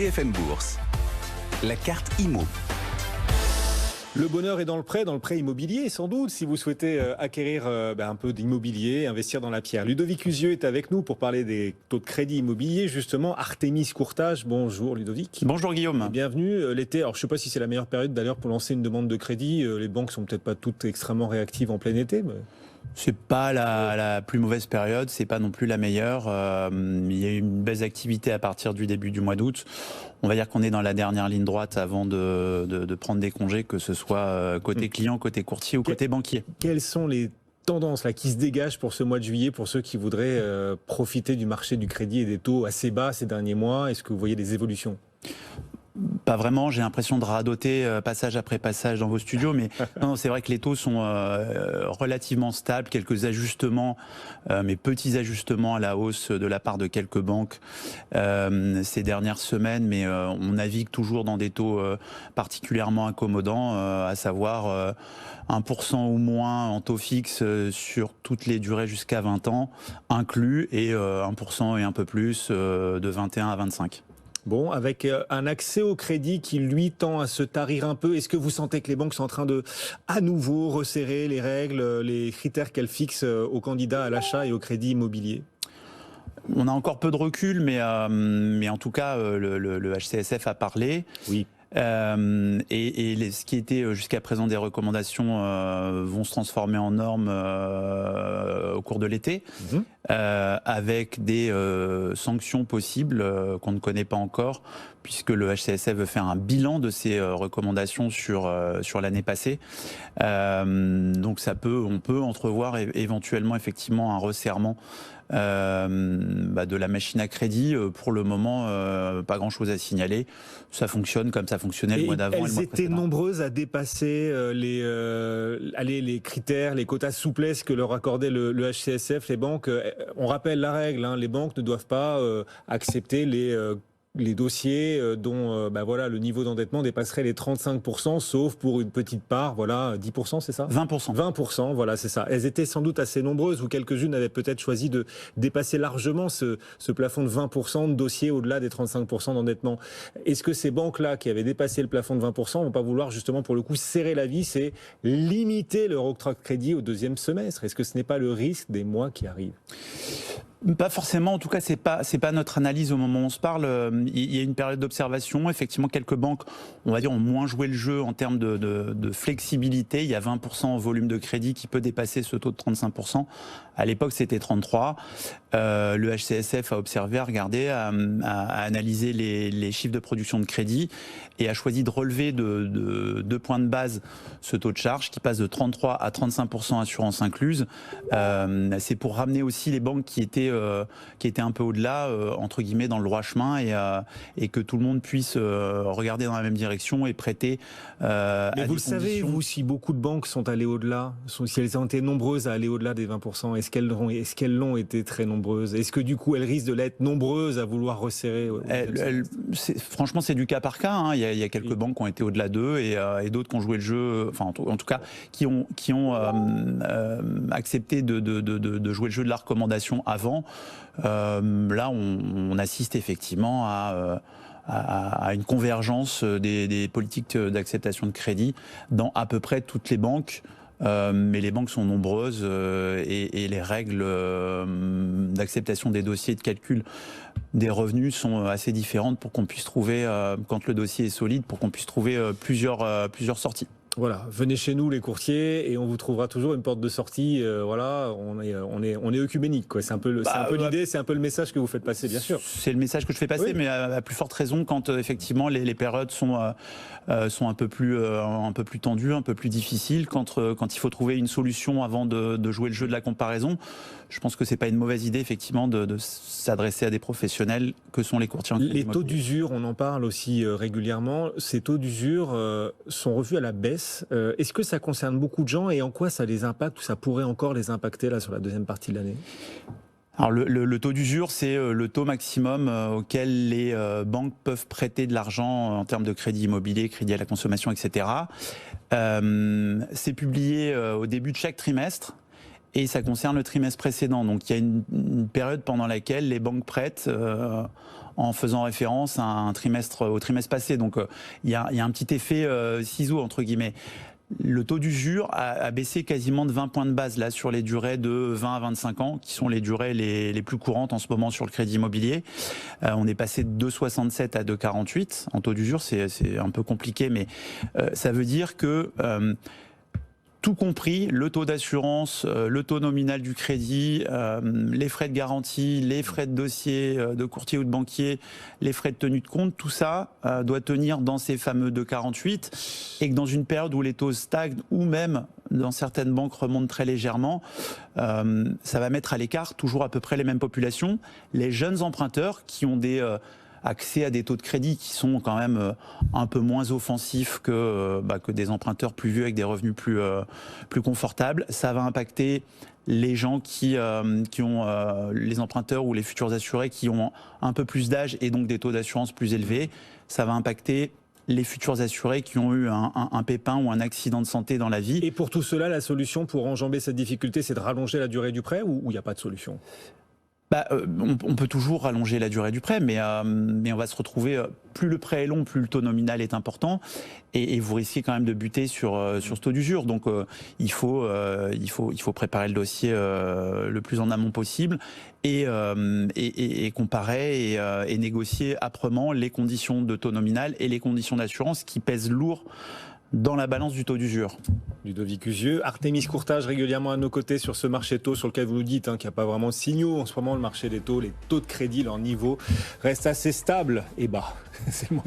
BFM Bourse, la carte IMO. Le bonheur est dans le prêt immobilier sans doute, si vous souhaitez acquérir un peu d'immobilier, investir dans la pierre. Ludovic Usieux est avec nous pour parler des taux de crédit immobilier, justement. Artémis Courtage, bonjour Ludovic. Bonjour Guillaume. Et bienvenue. L'été, alors je ne sais pas si c'est la meilleure période d'ailleurs pour lancer une demande de crédit. Les banques sont peut-être pas toutes extrêmement réactives en plein été, mais... C'est pas la plus mauvaise période, c'est pas non plus la meilleure. Il y a eu une baisse d'activité à partir du début du mois d'août. On va dire qu'on est dans la dernière ligne droite avant de prendre des congés, que ce soit côté client, côté courtier ou côté banquier. Quelles sont les tendances là, qui se dégagent pour ce mois de juillet, pour ceux qui voudraient profiter du marché du crédit et des taux assez bas ces derniers mois? Est-ce que vous voyez des évolutions? Pas vraiment, j'ai l'impression de radoter passage après passage dans vos studios, mais non, c'est vrai que les taux sont relativement stables, quelques ajustements, mais petits ajustements à la hausse de la part de quelques banques ces dernières semaines, mais on navigue toujours dans des taux particulièrement accommodants, à savoir 1% ou moins en taux fixe sur toutes les durées jusqu'à 20 ans inclus, et 1% et un peu plus de 21 à 25. Bon, avec un accès au crédit qui, lui, tend à se tarir un peu, est-ce que vous sentez que les banques sont en train de, à nouveau, resserrer les règles, les critères qu'elles fixent aux candidats à l'achat et au crédit immobilier? On a encore peu de recul, mais en tout cas, le HCSF a parlé. Oui. Ce qui était jusqu'à présent des recommandations vont se transformer en normes au cours de l'été, avec des sanctions possibles qu'on ne connaît pas encore, puisque le HCSF veut faire un bilan de ces recommandations sur l'année passée. Donc on peut entrevoir éventuellement effectivement un resserrement de la machine à crédit. Pour le moment, pas grand-chose à signaler. Ça fonctionne comme ça fonctionnait le mois d'avant et le mois précédent. Elles étaient nombreuses à dépasser les critères, les quotas souplesse que leur accordait le HCSF, les banques. On rappelle la règle, hein, les banques ne doivent pas accepter les dossiers dont le niveau d'endettement dépasserait les 35%, sauf pour une petite part, 10%, c'est ça? 20%. 20%, voilà, c'est ça. Elles étaient sans doute assez nombreuses, ou quelques-unes avaient peut-être choisi de dépasser largement ce plafond de 20% de dossiers au-delà des 35% d'endettement. Est-ce que ces banques-là, qui avaient dépassé le plafond de 20%, vont pas vouloir justement, pour le coup, serrer la vis et limiter leur octroi de crédit au deuxième semestre? Est-ce que ce n'est pas le risque des mois qui arrivent? Pas forcément, en tout cas c'est pas notre analyse au moment où on se parle. Il y a une période d'observation, effectivement quelques banques, on va dire, ont moins joué le jeu en termes de flexibilité. Il y a 20% en volume de crédit qui peut dépasser ce taux de 35%. À l'époque c'était 33%. Le HCSF a observé, a regardé, a analysé les chiffres de production de crédit et a choisi de relever de 2 points de base ce taux de charge qui passe de 33 à 35% assurance incluse. C'est pour ramener aussi les banques qui étaient un peu au-delà, entre guillemets, dans le droit chemin, et que tout le monde puisse regarder dans la même direction et prêter Mais vous le savez, vous, si beaucoup de banques sont allées au-delà, si elles ont été nombreuses à aller au-delà des 20%, est-ce qu'elles l'ont été très nombreuses? Est-ce que du coup elles risquent de l'être nombreuses à vouloir resserrer? Franchement, c'est du cas par cas, hein. Il y a quelques banques qui ont été au-delà d'eux et d'autres qui ont joué le jeu, enfin en tout cas qui ont accepté de jouer le jeu de la recommandation avant. Là, on assiste effectivement à une convergence des politiques d'acceptation de crédit dans à peu près toutes les banques. Mais les banques sont nombreuses et les règles d'acceptation des dossiers de calcul des revenus sont assez différentes pour qu'on puisse trouver, quand le dossier est solide, pour qu'on puisse trouver plusieurs sorties. Voilà, venez chez nous les courtiers et on vous trouvera toujours une porte de sortie. On est œcuménique, quoi. C'est un peu l'idée, c'est un peu le message que vous faites passer, bien sûr. C'est le message que je fais passer, oui. Mais à plus forte raison quand effectivement les périodes sont un peu plus tendues, un peu plus difficiles, quand il faut trouver une solution avant de jouer le jeu de la comparaison. Je pense que c'est pas une mauvaise idée effectivement de s'adresser à des professionnels que sont les courtiers en crédit immobilier. Les taux d'usure, on en parle aussi régulièrement. Ces taux d'usure sont revus à la baisse. Est-ce que ça concerne beaucoup de gens et en quoi ça les impacte ou ça pourrait encore les impacter là sur la deuxième partie de l'année? Alors le taux d'usure, c'est le taux maximum auquel les banques peuvent prêter de l'argent en termes de crédit immobilier, crédit à la consommation, etc. C'est publié au début de chaque trimestre. Et ça concerne le trimestre précédent. Donc il y a une période pendant laquelle les banques prêtent en faisant référence au trimestre passé. Donc il y a un petit effet ciseau entre guillemets. Le taux d'usure a baissé quasiment de 20 points de base là sur les durées de 20 à 25 ans, qui sont les durées les plus courantes en ce moment sur le crédit immobilier. On est passé de 2,67 à 2,48 en taux d'usure. C'est un peu compliqué, mais ça veut dire que tout compris, le taux d'assurance, le taux nominal du crédit, les frais de garantie, les frais de dossier de courtier ou de banquier, les frais de tenue de compte, tout ça doit tenir dans ces fameux 2,48, et que dans une période où les taux stagnent ou même dans certaines banques remontent très légèrement, ça va mettre à l'écart toujours à peu près les mêmes populations. Les jeunes emprunteurs qui ont accès à des taux de crédit qui sont quand même un peu moins offensifs que des emprunteurs plus vieux avec des revenus plus confortables. Ça va impacter les gens qui ont les emprunteurs ou les futurs assurés qui ont un peu plus d'âge et donc des taux d'assurance plus élevés. Ça va impacter les futurs assurés qui ont eu un pépin ou un accident de santé dans la vie. Et pour tout cela, la solution pour enjamber cette difficulté, c'est de rallonger la durée du prêt ou il n'y a pas de solution ? On peut toujours rallonger la durée du prêt, mais on va se retrouver, plus le prêt est long, plus le taux nominal est important, et vous risquez quand même de buter sur ce taux d'usure. Donc il faut préparer le dossier le plus en amont possible et comparer et négocier âprement les conditions de taux nominal et les conditions d'assurance qui pèsent lourd dans la balance du taux d'usure. Ludovic Usieux, Artémis Courtage régulièrement à nos côtés sur ce marché taux sur lequel vous nous dites qu'il n'y a pas vraiment de signaux en ce moment, le marché des taux, les taux de crédit, leur niveau reste assez stable et bas. C'est le moins